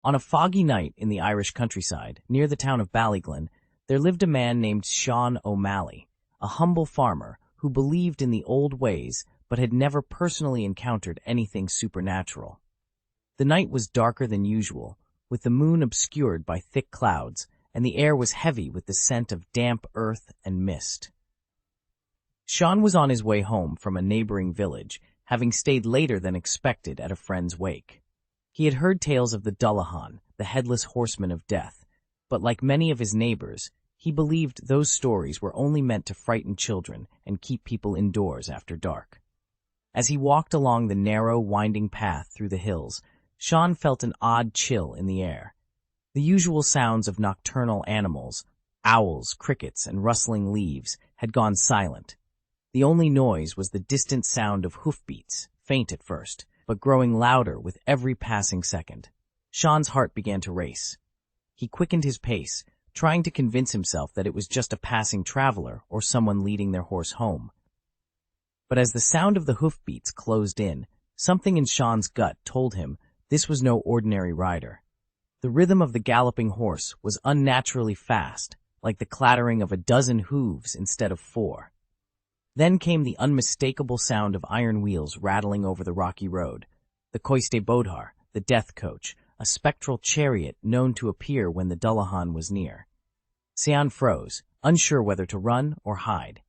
On a foggy night in the Irish countryside, near the town of Ballyglen, there lived a man named Sean O'Malley, a humble farmer who believed in the old ways but had never personally encountered anything supernatural. The night was darker than usual, with the moon obscured by thick clouds, and the air was heavy with the scent of damp earth and mist. Sean was on his way home from a neighboring village, having stayed later than expected at a friend's wake. He had heard tales of the Dullahan, the headless horseman of death, but like many of his neighbors, he believed those stories were only meant to frighten children and keep people indoors after dark. As he walked along the narrow, winding path through the hills, Sean felt an odd chill in the air. The usual sounds of nocturnal animals, owls, crickets, and rustling leaves, had gone silent. The only noise was the distant sound of hoofbeats, faint at first, but growing louder with every passing second. Sean's heart began to race. He quickened his pace, trying to convince himself that it was just a passing traveler or someone leading their horse home. But as the sound of the hoofbeats closed in, something in Sean's gut told him this was no ordinary rider. The rhythm of the galloping horse was unnaturally fast, like the clattering of a dozen hooves instead of 4. Then came the unmistakable sound of iron wheels rattling over the rocky road, the Coiste Bodhar, the death coach, a spectral chariot known to appear when the Dullahan was near. Sean froze, unsure whether to run or hide.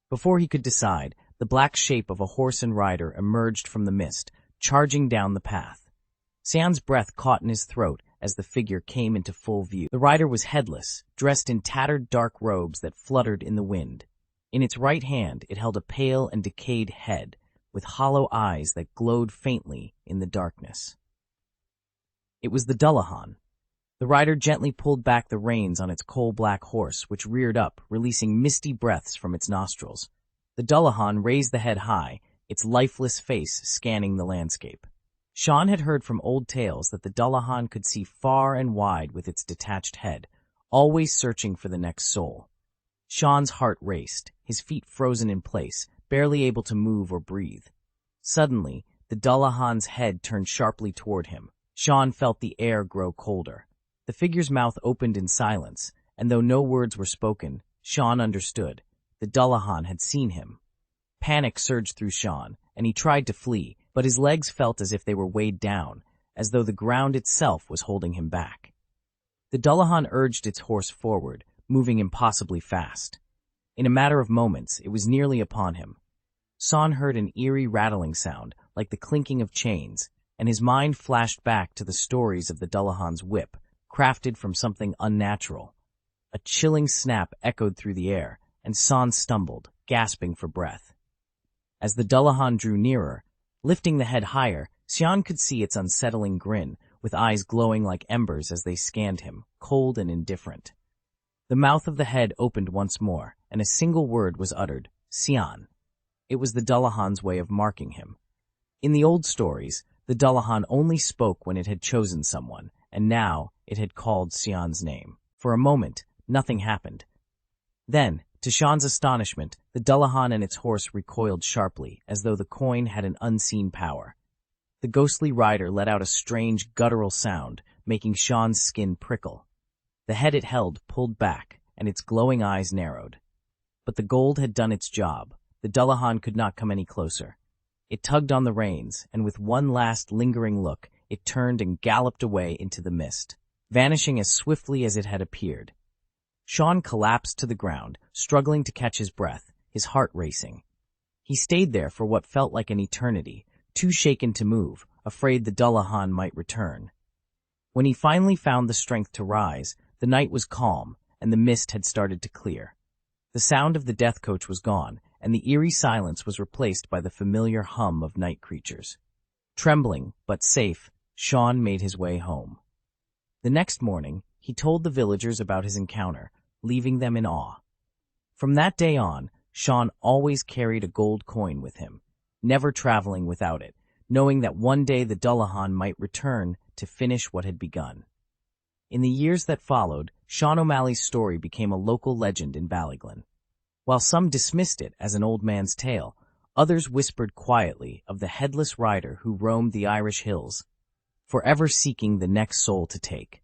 Before he could decide, the black shape of a horse and rider emerged from the mist, charging down the path. Sean's breath caught in his throat as the figure came into full view. The rider was headless, dressed in tattered dark robes that fluttered in the wind. In its right hand, it held a pale and decayed head, with hollow eyes that glowed faintly in the darkness. It was the Dullahan. The rider gently pulled back the reins on its coal-black horse, which reared up, releasing misty breaths from its nostrils. The Dullahan raised the head high, its lifeless face scanning the landscape. Sean had heard from old tales that the Dullahan could see far and wide with its detached head, always searching for the next soul. Sean's heart raced, his feet frozen in place, barely able to move or breathe. Suddenly, the Dullahan's head turned sharply toward him. Sean felt the air grow colder. The figure's mouth opened in silence, and though no words were spoken, Sean understood. The Dullahan had seen him. Panic surged through Sean, and he tried to flee, but his legs felt as if they were weighed down, as though the ground itself was holding him back. The Dullahan urged its horse forward, moving impossibly fast. In a matter of moments, it was nearly upon him. Sean heard an eerie rattling sound, like the clinking of chains, and his mind flashed back to the stories of the Dullahan's whip, crafted from something unnatural. A chilling snap echoed through the air, and Sean stumbled, gasping for breath. As the Dullahan drew nearer, lifting the head higher, Sean could see its unsettling grin, with eyes glowing like embers as they scanned him, cold and indifferent. The mouth of the head opened once more, and a single word was uttered, Sean. It was the Dullahan's way of marking him. In the old stories, the Dullahan only spoke when it had chosen someone, and now it had called Sean's name. For a moment, nothing happened. Then, to Sean's astonishment, the Dullahan and its horse recoiled sharply, as though the coin had an unseen power. The ghostly rider let out a strange, guttural sound, making Sean's skin prickle. The head it held pulled back, and its glowing eyes narrowed. But the gold had done its job. The Dullahan could not come any closer. It tugged on the reins, and with one last lingering look, it turned and galloped away into the mist, vanishing as swiftly as it had appeared. Sean collapsed to the ground, struggling to catch his breath, his heart racing. He stayed there for what felt like an eternity, too shaken to move, afraid the Dullahan might return. When he finally found the strength to rise, the night was calm, and the mist had started to clear. The sound of the death coach was gone, and the eerie silence was replaced by the familiar hum of night creatures. Trembling, but safe, Sean made his way home. The next morning, he told the villagers about his encounter, leaving them in awe. From that day on, Sean always carried a gold coin with him, never traveling without it, knowing that one day the Dullahan might return to finish what had begun. In the years that followed, Sean O'Malley's story became a local legend in Ballyglen. While some dismissed it as an old man's tale, others whispered quietly of the headless rider who roamed the Irish hills. forever seeking the next soul to take.